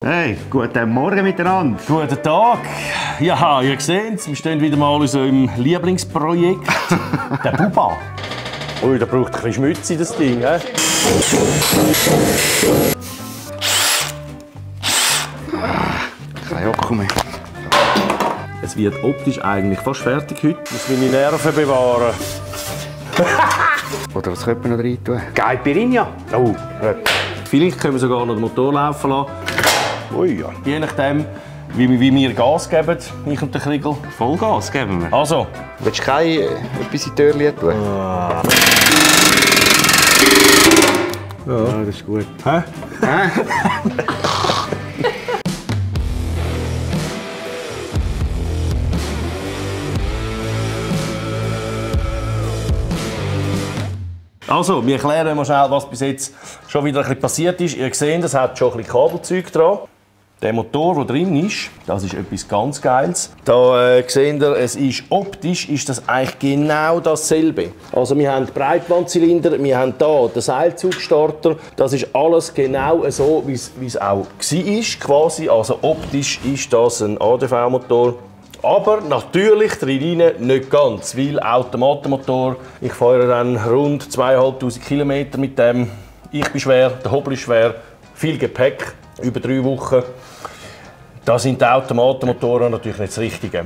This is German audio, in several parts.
Hey, guten Morgen miteinander. Guten Tag. Ja, ihr seht, wir stehen wieder mal in unserem Lieblingsprojekt, der Buba. Ui, da braucht ein bisschen Schmutz in das Ding, he? Kein Akku mehr. Es wird optisch eigentlich fast fertig heute. Ich muss meine Nerven bewahren. Oder was könnte man noch rein tun? Geil, Pirinha. Oh, vielleicht können wir sogar noch den Motor laufen lassen. Ui, ja. Je nachdem, wie wir Gas geben, ich und der Kriegel. Vollgas geben wir. Also. Willst du etwas in die Türchen tun? Ja, das ist gut. Hä? Also, wir erklären mal schnell, was bis jetzt schon wieder ein bisschen passiert ist. Ihr seht, es hat schon ein bisschen Kabelzeug dran. Der Motor, der drin ist, das ist etwas ganz Geiles. Da seht ihr, optisch ist das eigentlich genau dasselbe. Also wir haben Breitbandzylinder, wir haben hier den Seilzugstarter. Das ist alles genau so, wie es auch war, quasi. Also optisch ist das ein ADV-Motor. Aber natürlich drin nicht ganz, weil Automatenmotor, ich fahre dann rund 2500 km mit dem. Ich bin schwer, der Hobel ist schwer, viel Gepäck, über 3 Wochen. Da sind die Automatenmotoren natürlich nicht das Richtige.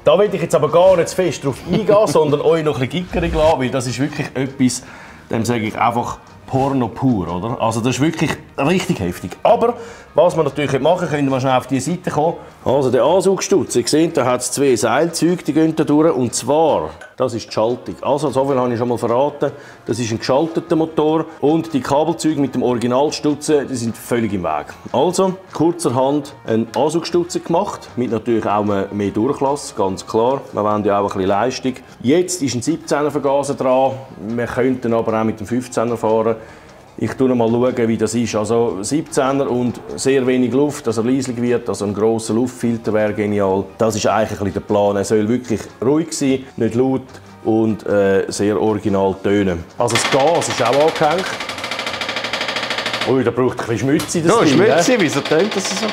Da will ich jetzt aber gar nicht zu fest drauf eingehen, sondern euch noch ein bisschen gickerig lassen, weil das ist wirklich etwas, dem sage ich einfach Porno pur, oder? Also das ist wirklich richtig heftig. Aber was wir natürlich machen können, wir schnell auf diese Seite kommen. Also der Ansaugstutz, ihr seht, da hat es 2 Seilzüge, die gehen da durch. Und zwar, das ist die Schaltung. Also so viel habe ich schon mal verraten. Das ist ein geschalteter Motor und die Kabelzüge mit dem Originalstutzen, die sind völlig im Weg. Also kurzerhand einen Ansaugstutzer gemacht, mit natürlich auch mehr Durchlass, ganz klar. Wir wollen ja auch ein bisschen Leistung. Jetzt ist ein 17er Vergaser dran. Wir könnten aber auch mit dem 15er fahren. Ich schaue mal, wie das ist. Also 17er und sehr wenig Luft, dass er leislich wird. Also ein grosser Luftfilter wäre genial. Das ist eigentlich ein bisschen der Plan. Er soll wirklich ruhig sein, nicht laut und sehr original tönen. Also das Gas ist auch angehängt. Ui, da braucht ein bisschen Schmutz in das Ding. Schmutz, wieso tönt das so?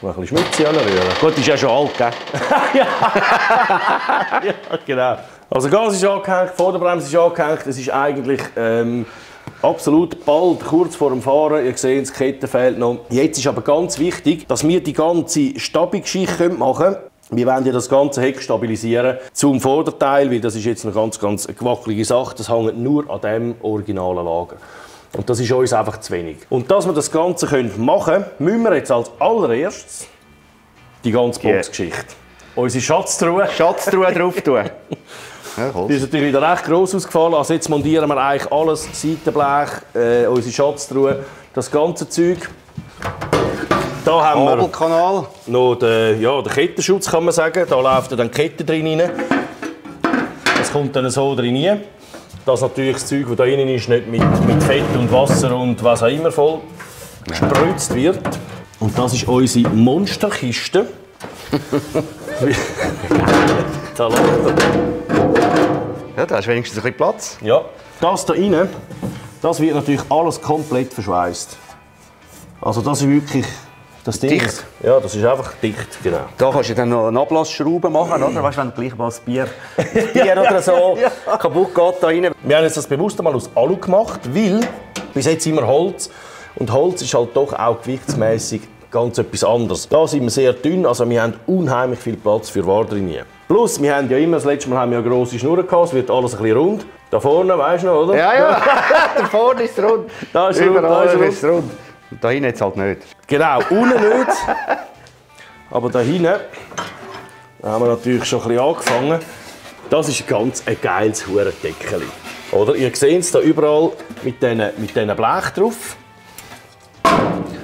Mal ein bisschen Schmutz anrühren. Gut, ist ja schon alt, gell? Ja, genau. Also Gas ist angehängt, Vorderbremse ist angehängt. Es ist eigentlich absolut bald, kurz vor dem Fahren. Ihr seht, die Kette fehlt noch. Jetzt ist aber ganz wichtig, dass wir die ganze Stabi-Geschichte machen können. Wir wollen ja das ganze Heck stabilisieren zum Vorderteil, weil das ist jetzt eine ganz wackelige Sache. Das hängt nur an dem originalen Lager. Und das ist uns einfach zu wenig. Und dass wir das Ganze machen können, müssen wir jetzt als allererstes die ganze Boxgeschichte. Unsere Schatztruhe drauf tun. Ja, die ist natürlich wieder recht gross ausgefallen. Also jetzt montieren wir eigentlich alles, Seitenblech, unsere Schatztruhe, das ganze Zeug. Da haben wir noch den Kettenschutz, kann man sagen. Da läuft dann die Kette drin rein. Das kommt dann so drin rein. Dass natürlich das Zeug, das da drin ist, nicht mit Fett und Wasser und was auch immer voll gespritzt wird. Und das ist unsere Monsterkiste. Da läuft ja, da hast du wenigstens ein bisschen Platz. Ja. Das hier rein, das wird natürlich alles komplett verschweißt. Also das ist wirklich das Ding. Dicht? Ja, das ist einfach dicht, genau. Da kannst du dann noch eine Ablassschraube machen, oder? Weißt du, wenn gleich mal das Bier oder so kaputt geht da rein. Wir haben jetzt das bewusst einmal aus Alu gemacht, weil bis jetzt immer Holz. Und Holz ist halt doch auch gewichtsmäßig ganz etwas anderes. Da sind wir sehr dünn, also wir haben unheimlich viel Platz für Ware drin. Plus, wir haben ja immer, das letzte Mal haben wir ja grosse Schnurren gehabt, es wird alles ein bisschen rund. Da vorne, weißt du noch, oder? Ja, da vorne ist es rund. Da ist es rund, da ist es rund. Und da hinten jetzt halt nicht. Genau, unten nicht. Aber da hinten haben wir natürlich schon ein bisschen angefangen. Das ist ganz ein geiles Hurendeckeli. Oder? Ihr seht es hier überall mit diesen Blech drauf.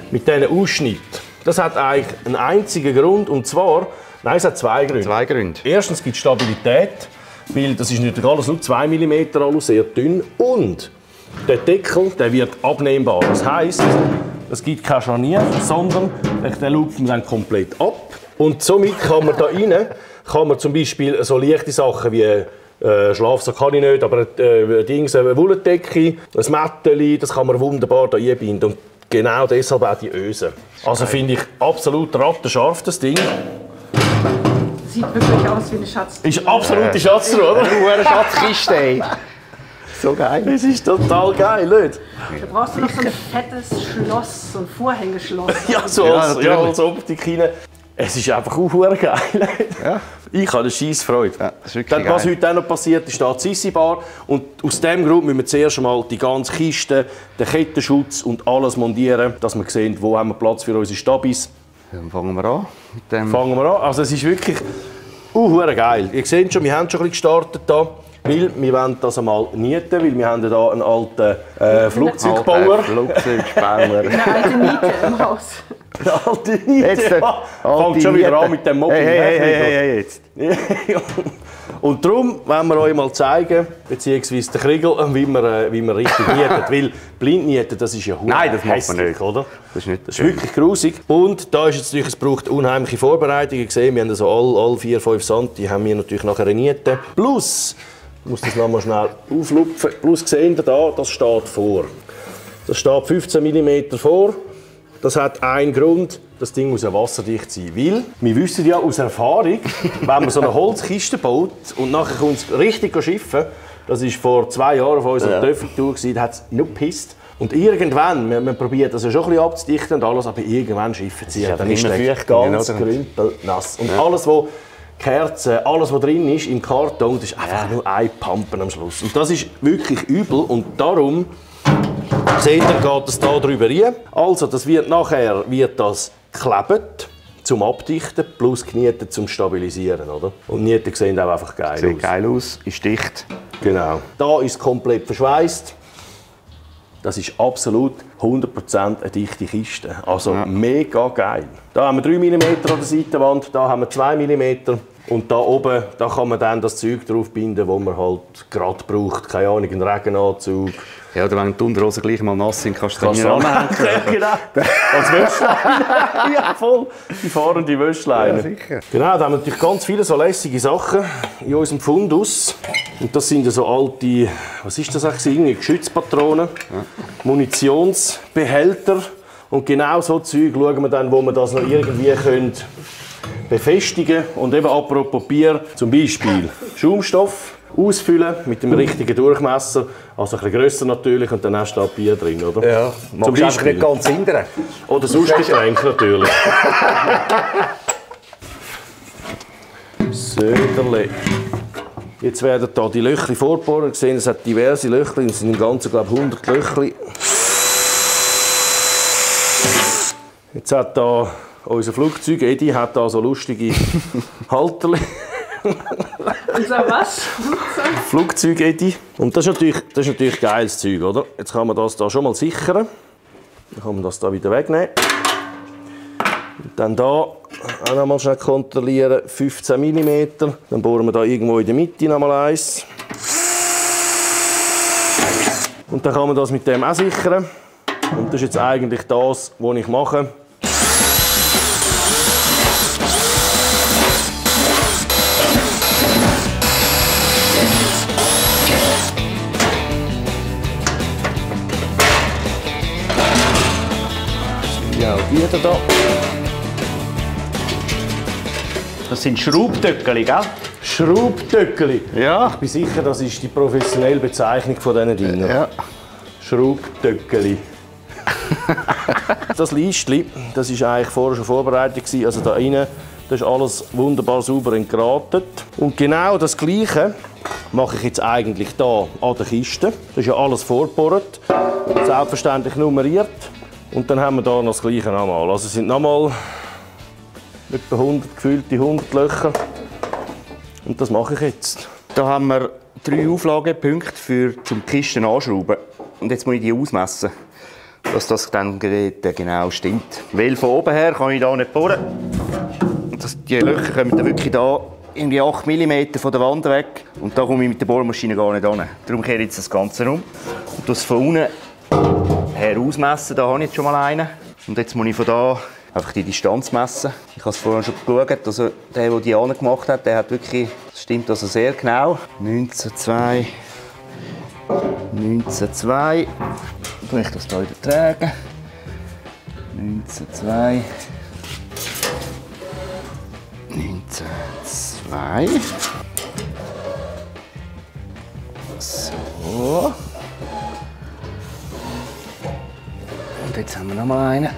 Mit diesen Ausschnitten. Das hat eigentlich einen einzigen Grund, und zwar, nein, es hat 2 Gründe. 2 Gründe. Erstens gibt es Stabilität, weil das ist natürlich alles nur 2 mm Alu, sehr dünn. Und der Deckel, der wird abnehmbar. Das heisst, es gibt kein Scharnier, sondern den lupfen wir dann komplett ab. Und somit kann man da rein, zum Beispiel so leichte Sachen wie Schlafsack kann ich nicht, aber eine Wollendecke, ein Mätteli, das kann man wunderbar da einbinden. Und genau deshalb auch die Öse. Also finde ich absolut rattenscharf, das Ding. Sieht wirklich aus wie eine Schatztruhe. Ist absolute Schatztruhe, oder? Eine Schatzkiste, ey. So geil. Das ist total geil, nicht? Da brauchst du noch so ein fettes Schloss, so ein Vorhängeschloss. Ja, so als Optik rein. Es ist einfach auch geil. Ja. Ich habe eine scheisse Freude. Ja, das ist wirklich Dann, was geil. heute auch noch passiert, ist die Sissi-Bar. Und aus diesem Grund müssen wir zuerst einmal die ganze Kiste, den Kettenschutz und alles montieren, dass wir sehen, wo haben wir Platz für unsere Stabis. Dann fangen wir an. Mit dem Fangen wir an. Also es ist wirklich geil. Ihr seht schon, wir haben schon ein bisschen gestartet da. Weil wir wollen das einmal nieten, weil wir haben ja hier einen alten Flugzeugbauer. Flugzeugbauer. Eine alte Niete im Haus. Eine alte Niete, Jetzt, ja. Fängt schon wieder an mit dem Mobbing. Hey, jetzt. Ja. Und darum wollen wir euch mal zeigen, beziehungsweise den Kriegel, wie man richtig nietet. Weil blind nieten, das ist ja Nein, das macht man hässlich, nicht. oder? Das ist nicht Das ist wirklich grusig. Und da ist jetzt natürlich, es braucht unheimliche Vorbereitungen. Gesehen, wir haben also alle 4-5 cm haben wir natürlich nachher nieten. Plus, ich muss das nochmal schnell auflupfen. Plus sehen ihr da, das steht vor. Das steht 15 mm vor. Das hat einen Grund, das Ding muss ja wasserdicht sein. Weil, wir wissen ja aus Erfahrung, wenn man so eine Holzkiste baut und nachher kommt es richtig schiffen, das war vor 2 Jahren auf unserer Töpfertour, da hat es nur gepisst. Und irgendwann, man probiert das ja schon ein bisschen abzudichten und alles, aber irgendwann schiffen sie. Ja, Dann ist der feucht, ganz oder? grümpelnass. Und alles, was Kerzen, alles, was drin ist im Karton, das ist einfach nur ein Pumpen am Schluss. Und das ist wirklich übel und darum seht ihr, geht es hier drüber rein. Also, das wird nachher das geklebt zum Abdichten plus genietet zum Stabilisieren, oder? Und Nieten sehen auch einfach geil Sieht aus. geil aus, ist dicht. Genau. Da ist es komplett verschweißt. Das ist absolut 100% eine dichte Kiste. Also mega geil. Da haben wir 3 mm an der Seitenwand, da haben wir 2 mm. Und da oben da kann man dann das Zeug drauf binden, das man halt gerade braucht. Keine Ahnung, einen Regenanzug. Ja, oder wenn die Unterhosen gleich mal nass sind, kannst du Kannst du anhängen. Ja, genau. Als Wäschleine. Ja, voll. Die fahrende Wäschleine. Ja, sicher. Genau, da haben wir natürlich ganz viele so lässige Sachen in unserem Fundus. Und das sind ja so alte, was ist das eigentlich? Geschützpatronen, Munitionsbehälter. Und genau so Zeug schauen wir dann, wo wir das noch irgendwie befestigen können. Und eben apropos Bier, zum Beispiel Schaumstoff ausfüllen mit dem richtigen Durchmesser. Also ein bisschen grösser natürlich und dann hast du da Bier drin, oder? Ja, magst du einfach nicht ganz hindern. Oder sonst Getränk natürlich. Söderle. Jetzt werden hier die Löchli vorgebohrt. Sie sehen, es hat diverse Löchli. Es sind im Ganzen, glaube ich, 100 Löchli. Jetzt hat da unser Flugzeug, Edi, hat da so lustige Halterli. Unser was? Flugzeug, Edi. Und das ist natürlich geiles Zeug, oder? Jetzt kann man das da schon mal sichern. Dann kann man das da wieder wegnehmen. Und dann da auch noch mal schnell kontrollieren, 15 mm. Dann bohren wir da irgendwo in der Mitte noch mal eins. Und dann kann man das mit dem auch sichern. Und das ist jetzt eigentlich das, was ich mache. Ja, wieder da. Das sind Schraubtöckeli, gell? Schraubtöckeli. Ja. Ich bin sicher, das ist die professionelle Bezeichnung von diesen Dingen. Ja. Schraubtöckeli. Das Leistli, das war eigentlich vorher schon vorbereitet. Also da innen, das ist alles wunderbar sauber entgratet. Und genau das Gleiche mache ich jetzt eigentlich hier an der Kiste. Das ist ja alles vorgebohrt, selbstverständlich nummeriert. Und dann haben wir hier noch das Gleiche nochmal. Also es sind nochmal etwa 100 gefüllte 100 Löcher. Und das mache ich jetzt. Da haben wir 3 Auflagepunkte zum die Kisten anschrauben. Und jetzt muss ich die ausmessen, dass das dann genau stimmt. Weil von oben her kann ich hier nicht bohren. Die Löcher kommen dann wirklich da irgendwie 8 mm von der Wand weg. Und da komme ich mit der Bohrmaschine gar nicht hin. Darum kehre ich jetzt das Ganze um. Und das von unten her ausmessen, da habe ich jetzt schon mal einen. Und jetzt muss ich von da einfach die Distanz messen. Ich habe es vorhin schon geschaut, also der die gemacht hat, der hat wirklich, das stimmt also sehr genau. 19,2. 19,2. Dann kann ich das hier wieder tragen. 19,2. 19,2. So. Und jetzt haben wir noch mal einen.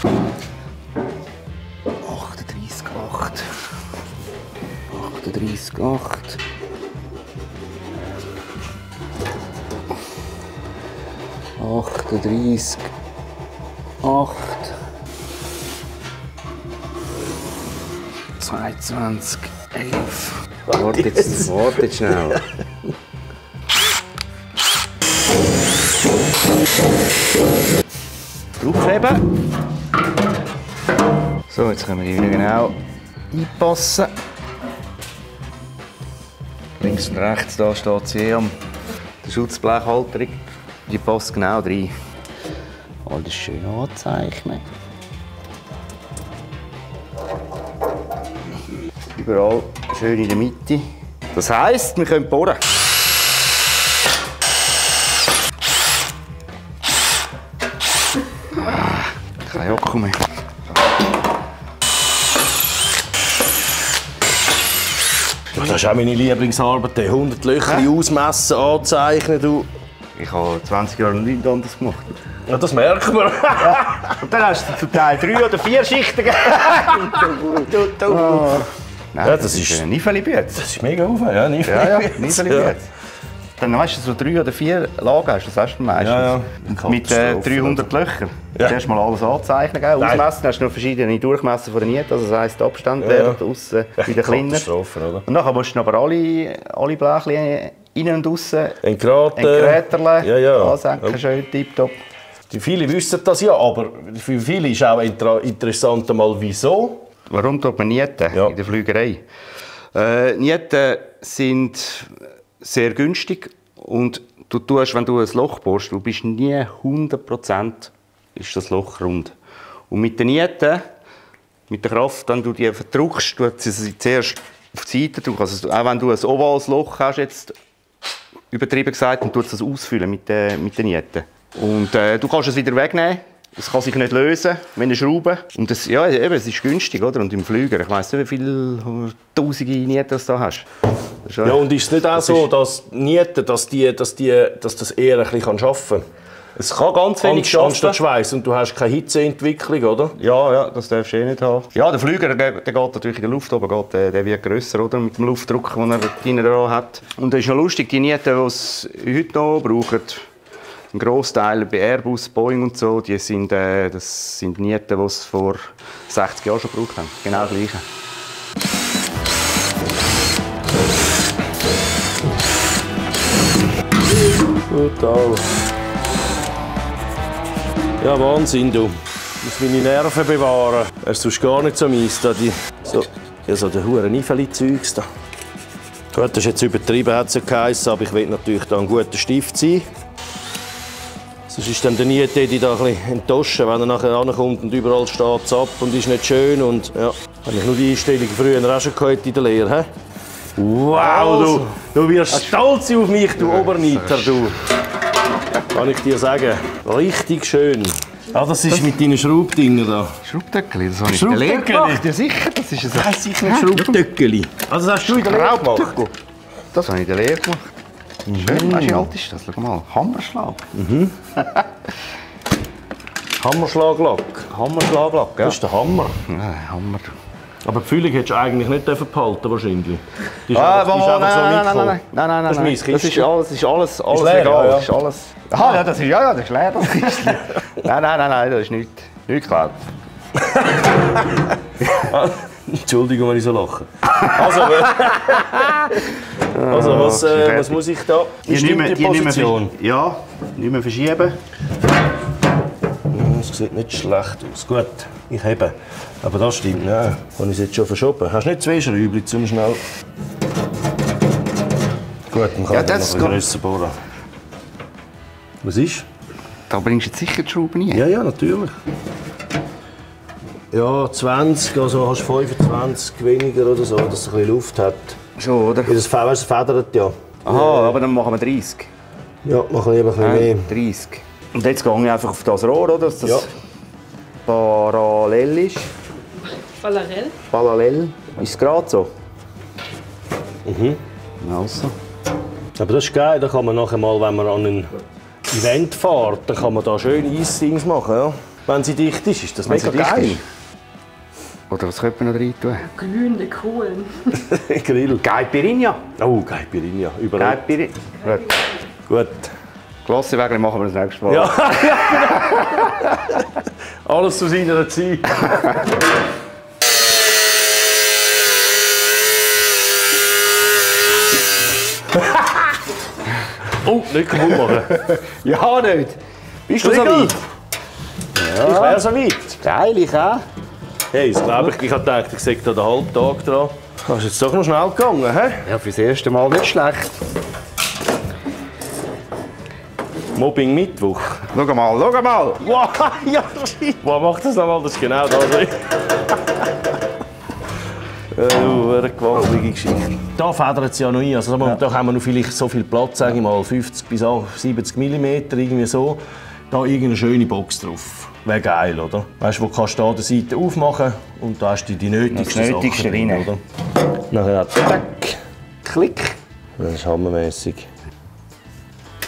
38,8. 38,8. 38, 8, 22, 11. Warte jetzt schnell. Draufkleben. So, jetzt können wir die wieder genau einpassen. Links und rechts da steht sie hier der Schutzblechhalterung. Die passt genau rein. Alles schön anzeichnen. Überall schön in der Mitte. Das heisst, wir können bohren. Kein Akku mehr. Das ist auch meine Lieblingsarbeit. 100 Löcher ausmessen, anzeichnen. Du. Ich habe 20 Jahre nichts anderes gemacht. Ja, das merkt man. Und dann hast du zum Teil 3 oder 4 Schichten gegeben. Nein, Ja, das ist ein Nifeli-Bütz. Das ist mega auf, ja, nicht Ja, Nifeli-Bütz. Dann weißt du, so 3 oder 4 Lagen hast, das hast du meistens. Ja. Mit 300 Löchern. Ja. Zuerst mal alles anzeichnen, gell? Ausmessen, dann hast du noch verschiedene Durchmesser von der Niete, also das heisst, der Abstand werden aussen wieder kleiner. Katastrophe, oder? Und nachher musst du aber alle Blechchen innen und aussen Engraten. Gräterle Ja. ansenken, schön tipptopp. Die viele wissen das ja, aber für viele ist auch interessant einmal, wieso. Warum tut man Nieten in der Flügerei? Nieten sind sehr günstig und du tust, wenn du ein Loch bohrst, du bist nie 100% ist das Loch rund. Und mit den Nieten, mit der Kraft, wenn du die verdrückst, du sie zuerst auf die Seite drücken. Also auch wenn du ein ovales Loch hast, jetzt übertrieben gesagt, dann tust du das ausfüllen mit den Nieten. Und du kannst es wieder wegnehmen. Es kann sich nicht lösen, wenn eine Schraube. Und das, ja, eben, es ist günstig, oder? Und im Flüger, ich weiss nicht, wie viele tausende Nieten du da hast. Das Ja, und ist es nicht auch so, dass Nieten, dass das eher ein bisschen arbeiten kann? Es kann ganz wenig anstatt Schweiß und du hast keine Hitzeentwicklung, oder? Ja, das darfst du nicht haben. Ja, der Flüger, der geht natürlich in der Luft oben, der wird grösser, oder? Mit dem Luftdruck, den er drin hat. Und das ist noch lustig, die Nieten, die es heute noch brauchen, ein Grossteil bei Airbus, Boeing und so, das sind Nieten, die es vor 60 Jahren schon gebraucht haben. Genau das Gleiche. Total. Ja, Wahnsinn, du. Ich muss meine Nerven bewahren. Er ist sonst gar nicht so mies. So der hure Nifeli-Zeugs da. Gut, das ist jetzt übertrieben, hat es ja geheißen, aber ich will natürlich da ein guter Stift sein. Sonst ist dann der Niete da ein bisschen enttäuschen, wenn er nachher ankommt und überall steht es ab und ist nicht schön. Und, ja, habe ich nur die Einstellung früher auch schon gehabt in der Lehre. He? Wow, du wirst stolz auf mich, du Obernieder, du. Kann ich dir sagen. Richtig schön. Ah, das ist mit deinen Schraubdingen da. Schraubdöckeli, das habe ich in der Lehre gemacht. Ja, sicher, das ist ein... Heißt sicher nicht Schraubdöckeli. Also das hast du in der Lehre gemacht? Das habe ich in der Lehre gemacht. Schön, weißt du, wie alt ist das? Schau mal, Hammerschlag. Hammerschlaglack. Hammerschlaglack, ja. Das ist der Hammer. Ja, Hammer. Aber die Füllung hättest du eigentlich nicht behalten wahrscheinlich. Die ist Nein, das ist alles leer, legal. ja. Das ist alles... Aha, ja, das ist leer, das Kistchen. Nein, das ist nichts geklaut. Entschuldigung, wenn ich so lache. Also, was muss ich da? Bestimmte Position? Ja, nicht mehr verschieben. Das sieht nicht schlecht aus. Gut, ich hebe. Aber das stimmt, nein. Habe ich es jetzt schon verschoben? Hast du nicht 2 Schräubchen zum schnell? Gut, dann kann Ja, ich das noch ein grösser bohren. Was ist? Da bringst du jetzt sicher die Schrauben rein. Ja, natürlich. Ja, 20, also hast du 25 weniger oder so, dass es ein bisschen Luft hat. Schon, oder? Das federt ja. Aha, aber dann machen wir 30. Ja, machen wir lieber ein bisschen mehr. 30. Und jetzt gehe ich einfach auf das Rohr, oder? Dass das parallel ist. Ballarell. Parallel. Ist es gerade so? Also. Aber das ist geil, da kann man nachher mal, wenn man an ein Event fährt, dann kann man da schön Eisdings machen. Ja. Wenn sie dicht ist, ist das mega geil. Oder was könnte man noch rein tun? Glühende Kohlen. Grill. Caipirinha. Oh, Caipirinha. Überall. Caipirinha. Gut. Glossenwägel machen wir das nächste Mal. Ja. Alles zu seiner Zeit. Oh, nicht kaputt machen. Ja, nicht. Bist du so Riegel. weit? Ich wäre so weit. Geil, ich auch. Hey, das glaube ich habe gedacht, ich sage da den halben Tag dran. Das ist jetzt doch noch schnell gegangen, hä? Ja, fürs erste Mal nicht schlecht. Mobbing Mittwoch. Schau mal, schau mal. Wow, ja, shit. Wow, mach das nochmal, das ist genau das. Eine gewaltige Geschichte. Da federt es ja noch ein. Also, da haben wir noch vielleicht so viel Platz, sage ich mal, 50 bis 70 mm, irgendwie so. Da irgendeine schöne Box drauf. Wäre geil, oder? Weißt du, wo kannst du da die Seite aufmachen und da hast du die nötigsten Das Nötigste Sachen rein. oder? Nachher zack, klick. Das ist hammermäßig.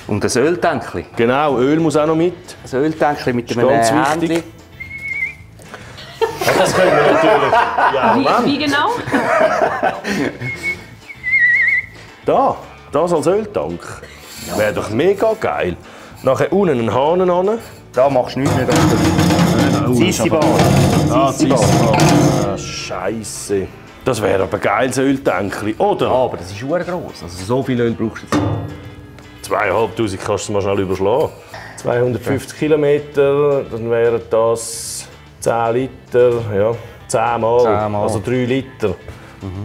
Und das Öltänkchen. Genau, Öl muss auch noch mit. Das Öltänkchen mit dem Ganz Händchen. wichtig. Ja, das können wir natürlich. Ja, Mann. Wie genau? Das als Öltank. Wäre doch mega geil. Nachher unten einen Hahn an. Da machst du nichts mehr. Sissi-Bar. Ah, Scheisse. Das wäre aber geil, das Öltänkchen, oder? Aber das ist sehr gross. Also so viel Öl brauchst du jetzt. 2500 kannst du mal schnell überschlagen. 250 Kilometer, dann wären das 10 Liter, ja, 10 Mal. 10 Mal. Also 3 Liter.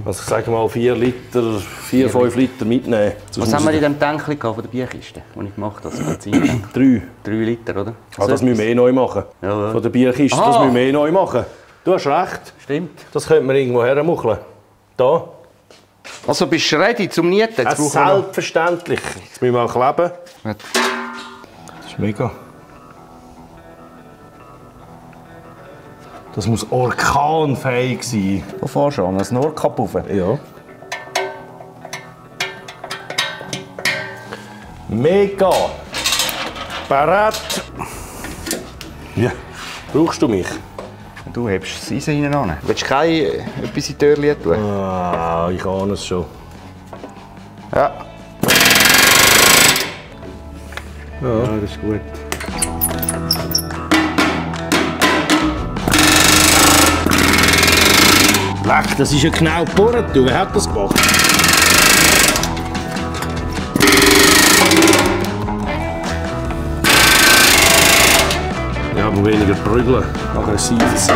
Also ich sage mal 4 Liter, 4-5 Liter mitnehmen. Was haben wir in dem Tänkchen von der Bierkiste, die ich gemacht habe? Das Benzintank. 3. 3 Liter, oder? Ah, das müssen wir eh neu machen. Ja. Von der Bierkiste, das müssen wir eh neu machen. Du hast recht. Stimmt. Das könnte man irgendwo hermuckeln. Da. Also bist du ready zum Nieten? Jetzt brauchen wir noch- Selbstverständlich. Jetzt müssen wir auch kleben. Gut. Das ist mega. Das muss orkanfähig sein. Wo fährst du an? Ein Nordkap-Ufe? Ja. Mega. Bereit. Ja. Brauchst du mich? Du hebst das Eisen hinten an. Willst du etwas in die Türchen tun? Ah, ich ahne es schon. Ja. Ja, das ist gut. Leck, das ist ja genau gebohrt. Du, wer hat das gemacht? Ja, aber weniger prügeln. Aggressives Sieg.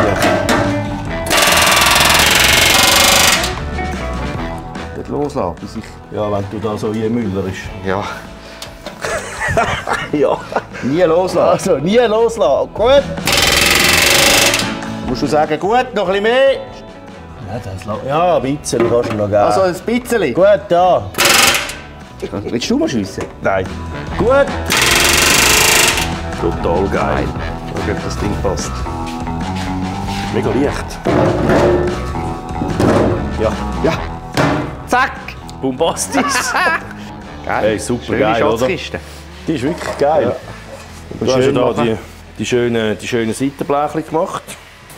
Dort loslassen, bis ich... Ja, wenn du da so müllerisch. Ja. Ja. Nie loslassen. Also, nie loslassen. Gut. Musst du sagen, gut, noch ein bisschen mehr? Ja, ein bisschen kannst du noch geben. Also ein bisschen. Gut, da. Willst du mal schiessen? Nein. Gut. Total geil. Schau, ob das Ding passt. Mega leicht. Ja. Ja. Zack. Bombastisch. Geil. Hey, super Schöne geil, oder? Schatzkiste. Die ist wirklich geil. Du hast ja schön da machen. die schönen Seitenbleche gemacht.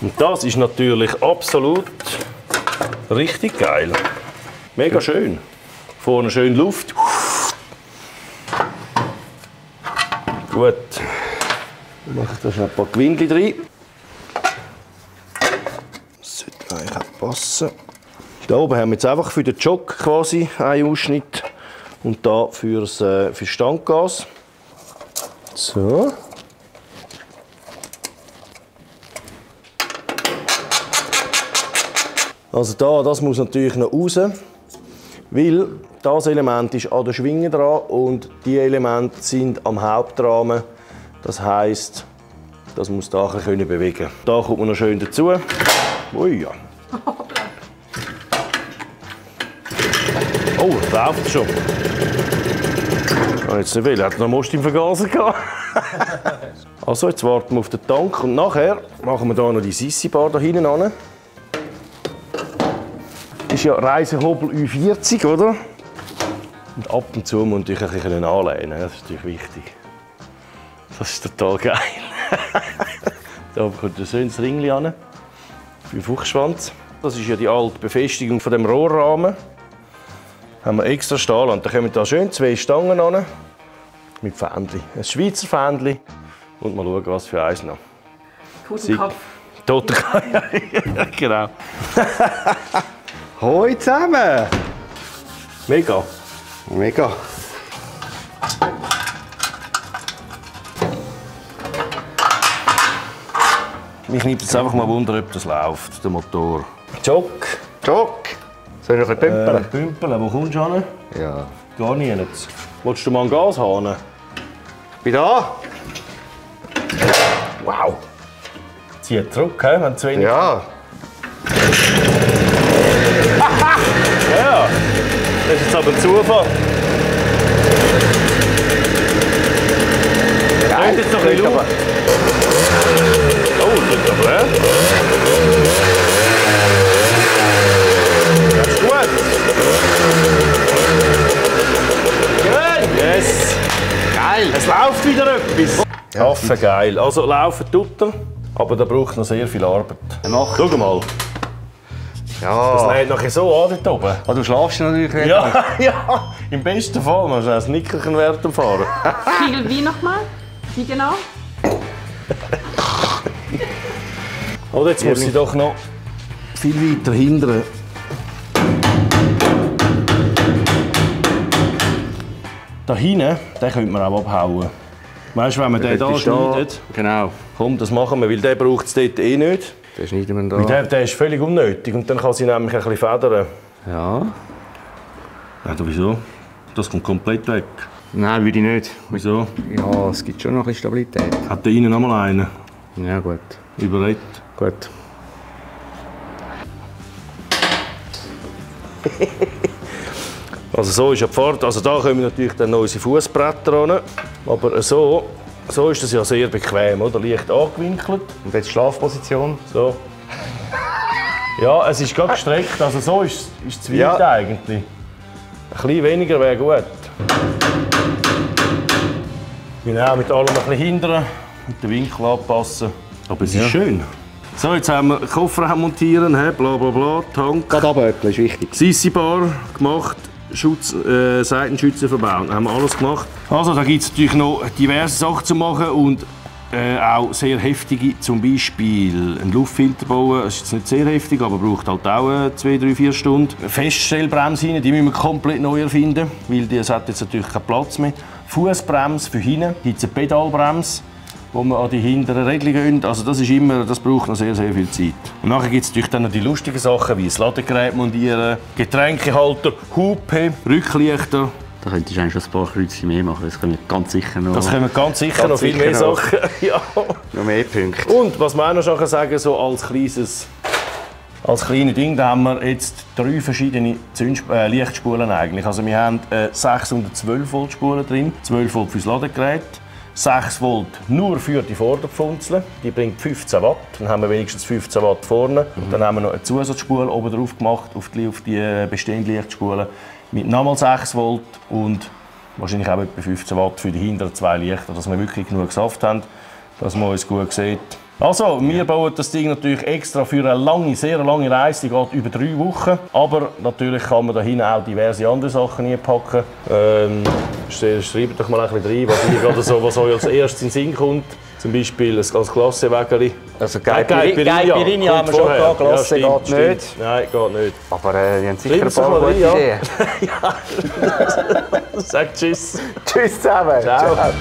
Und das ist natürlich absolut richtig geil. Mega schön. Vorne schön Luft. Gut. Dann mache ich da schnell ein paar Gewindchen rein. Das sollte eigentlich auch passen. Da oben haben wir jetzt einfach für den Jog quasi einen Ausschnitt und da fürs Standgas. So. Also da, das muss natürlich noch raus, weil das Element ist an der Schwinge dran und die Elemente sind am Hauptrahmen. Das heisst, das muss da ein bisschen bewegen. Da kommt man noch schön dazu. Ui ja. Oh, läuft schon. Kann jetzt nicht will, er hat noch Most im Vergaser gehabt. Also, jetzt warten wir auf den Tank und nachher machen wir hier noch die Sissi-Bar da hinten an. Das ist ja Reisehobel U40, oder? Und ab und zu muss ich ein bisschen anlehnen, das ist natürlich wichtig. Das ist total geil. Da kommt ein schönes Ringli an, für den Fuchsschwanz. Das ist ja die alte Befestigung von dem Rohrrahmen. Da haben wir extra Stahl und da kommen da schön 2 Stangen an. Mit Fähnchen. Ein Schweizer Fähnchen. Und mal schauen, was für eins noch. Totenkopf. Totenkopf, ja, genau. Hoi zusammen! Mega. Mega. Mich nimmt jetzt einfach mal Wunder, ob das läuft, der Motor. Jock. Jock! Soll ich noch ein bisschen pümpeln? Pümpeln, wo kommst du hin? Ja. Gar nicht. Willst du mal ein Gas haben? Ich bin da! Wow. Zieht zurück, he? Wenn zu wenig. Ja. Ja. Das ist jetzt aber ein Zufall. Geil. Jetzt noch ein bisschen laut. Oh, das ist aber, hä? Das ist gut. Gut. Yes. Geil! Es läuft wieder etwas. Affe geil. Also laufen tut er, aber da braucht noch sehr viel Arbeit. Schau mal, das Ja. lädt nachher so an dort oben. Ah, du schlafst natürlich nicht. Ja, ja, im besten Fall. Man muss ein Nickerchen während dem Fahren. Spiegel wie nochmal? Wie genau? Oder jetzt muss ich doch noch viel weiter hindern. Da hinten, den könnte man auch abhauen. Weißt du, wenn man den da schneidet, Genau. komm, das machen wir, weil den braucht es dort eh nicht. Den schneiden wir Weil da. der ist völlig unnötig und dann kann sie nämlich ein bisschen federn. Ja. Ja, wieso? Das kommt komplett weg. Nein, würde ich nicht. Wieso? Ja, es gibt schon noch ein bisschen Stabilität. Hat der innen noch mal einen? Ja, gut. Überredet. Gut. Also so ist ja die Fahrt. Also da kommen natürlich dann noch unsere Fußbretter ran. Aber so ist das ja sehr bequem, oder? Leicht angewinkelt. Und jetzt Schlafposition. So. Ja, es ist gerade gestreckt. Also so ist es zu weit Ja. eigentlich. Ein bisschen weniger wäre gut. Genau, mit allem ein bisschen hindern und den Winkel anpassen. Aber es ist schön. So, jetzt haben wir den Kofferraum montieren, bla bla bla, Tank. Gerade aböppeln ist wichtig. Sissi-Bar gemacht, Seitenschütze verbaut. Da haben wir alles gemacht. Also, da gibt es natürlich noch diverse Sachen zu machen und auch sehr heftige, zum Beispiel einen Luftfilter bauen. Das ist jetzt nicht sehr heftig, aber braucht halt auch 2, 3, 4 Stunden. Feststellbremse hinten, die müssen wir komplett neu erfinden, weil es hat jetzt natürlich keinen Platz mehr. Fußbremse für hinten, gibt es eine Pedalbremse, wo man an die hinteren Regelungen gehen. Also das braucht noch sehr, sehr viel Zeit. Und nachher gibt es natürlich dann noch die lustigen Sachen wie das Ladegerät montieren, Getränkehalter, Hupe, Rücklichter. Da könntest du eigentlich schon ein paar Kreuze mehr machen. Das können wir ganz sicher noch. Das können wir ganz sicher noch viel sicher mehr noch. Sachen. Ja. Noch mehr Punkte. Und was man auch noch sagen kann, so als kleines Ding, da haben wir jetzt 3 verschiedene Lichtspulen eigentlich. Also wir haben 612 Volt Spulen drin, 12 Volt fürs Ladegerät, 6 Volt nur für die Vorderpfunzel, die bringt 15 Watt, dann haben wir wenigstens 15 Watt vorne. Und dann haben wir noch eine Zusatzspule oben drauf gemacht, auf die bestehende Lichtspule, mit nochmal 6 Volt und wahrscheinlich auch etwa 15 Watt für die hinteren 2 Lichter, dass wir wirklich genug Saft haben, dass man uns gut sieht. Also, wir bauen das Ding natürlich extra für eine lange, sehr lange Reise, die geht über 3 Wochen. Aber natürlich kann man da hinten auch diverse andere Sachen einpacken. Schreibt doch mal ein bisschen rein, was euch als erstes in den Sinn kommt. Zum Beispiel als Klassewägeli. Also Caipirinha haben wir schon gehabt, Klasse ja, geht nicht. Nein, geht nicht. Aber die haben sicher ein Schreib's doch paar mal gute rein, Ideen. Sag tschüss. Tschüss zusammen. Ciao. Ciao.